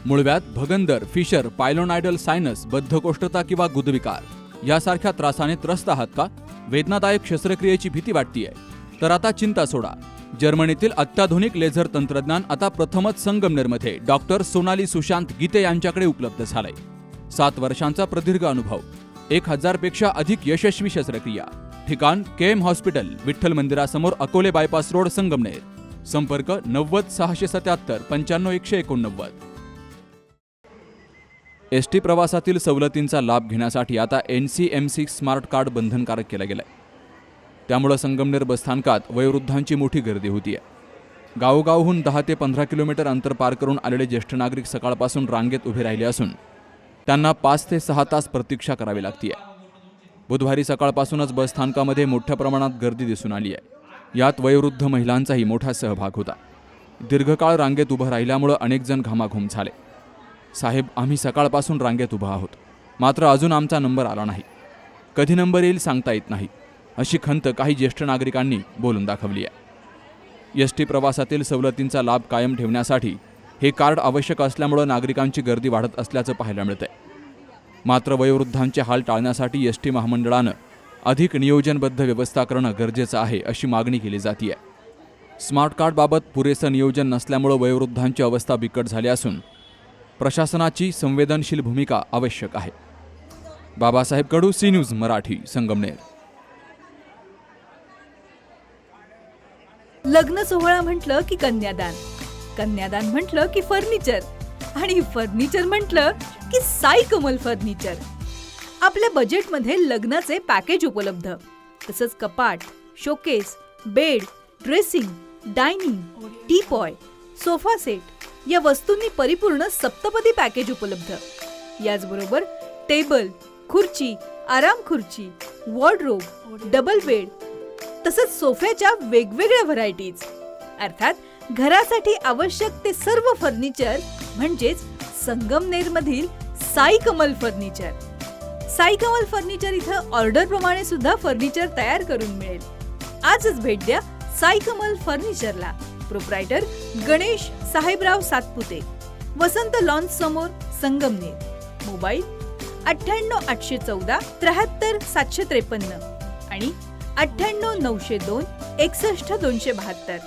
मूळव्याध, भगंदर, fissure, पायलोनायडल sinus, बद्धकोष्ठता किंवा गुदविकार यासारख्या त्रासाने त्रस्त आहात का? वेदनादायक शस्त्रक्रियेची भीती वाटतेय? तर आता चिंता सोडा. जर्मनीतील अत्याधुनिक लेझर तंत्रज्ञान आता प्रथमच संगमनेरमध्ये डॉक्टर सोनाली सुशांत गीते यांच्याकडे उपलब्ध झालंय. 7 वर्षांचा प्रदीर्घ अनुभव, 1000 पेक्षा अधिक यशस्वी शस्त्रक्रिया. ठिकाण केएम हॉस्पिटल, विठ्ठल मंदिरासमोर, अकोले बायपास रोड, संगमनेर. संपर्क 90 677 95 189. एसटी प्रवासातील सवलतींचा लाभ घेण्यासाठी आता NCMC स्मार्ट कार्ड बंधनकारक केलं गेलंय. त्यामुळे संगमनेर बसस्थानकात वयोवृद्धांची मोठी गर्दी होतीये. गावोगावहून 10 ते 15 किलोमीटर अंतर पार करून आलेले ज्येष्ठ नागरिक सकाळपासून रांगेत उभे राहिले असून त्यांना 5 ते 6 तास प्रतीक्षा करावी लागतीये. बुधवारी सकाळपासूनच बसस्थानकामध्ये मोठ्या प्रमाणात गर्दी दिसून आली आहे. यात वयोवृद्ध महिलांचाही मोठा सहभाग होता. दीर्घकाळ रांगेत उभं राहिल्यामुळे अनेक जण घामाघूम झाले. साहेब, आम्ही सकाळपासून रांगेत उभा आहोत, मात्र अजून आमचा नंबर आला नाही. कधी नंबर येईल सांगता येत नाही, अशी खंत काही ज्येष्ठ नागरिकांनी बोलून दाखवली आहे. एसटी प्रवासातील सवलतींचा लाभ कायम ठेवण्यासाठी हे कार्ड आवश्यक असल्यामुळे नागरिकांची गर्दी वाढत असल्याचं पाहायला मिळतंय. मात्र वयोवृद्धांचे हाल टाळण्यासाठी एसटी महामंडळानं अधिक नियोजनबद्ध व्यवस्था करणं गरजेचं आहे, अशी मागणी केली जातीये. स्मार्ट कार्डबाबत पुरेसं नियोजन नसल्यामुळे वयोवृद्धांची अवस्था बिकट झाली असून प्रशासनाची संवेदनशील भूमिका आवश्यक आहे. बाबासाहेब कडू, सी न्यूज मराठी, संगमनेर. लग्न सोहळा म्हटलं की कन्यादान, कन्यादान म्हटलं की फर्निचर, आणि फर्निचर म्हटलं की साई कमल फर्निचर. आपल्या बजेटमध्ये लग्नाचे पॅकेज उपलब्ध. तसंच कपाट, showcase, bed, dressing, dining, teapoy, sofa set या वस्तूंनी परिपूर्ण सप्तपदी पॅकेज उपलब्ध. याचबरोबर टेबल, खुर्ची, आराम खुर्ची, वॉर्डरोब, डबल बेड तसंच सोफ्याच्या वेगवेगळ्या व्हरायटीज. अर्थात घरासाठी आवश्यक ते सर्व फर्निचर म्हणजेच संगमनेरमधील साई कमल फर्निचर. साई कमल फर्निचर इथं ऑर्डर प्रमाणे सुद्धा फर्निचर तयार करून मिळेल. आजच भेट द्या साई कमल फर्निचरला. प्रोप्रायटर गणेश साहेबराव सातपुते, वसंत लॉन्स समोर, संगमनेर. मोबाईल 98 814 73 753 आणि 98 902 61 272.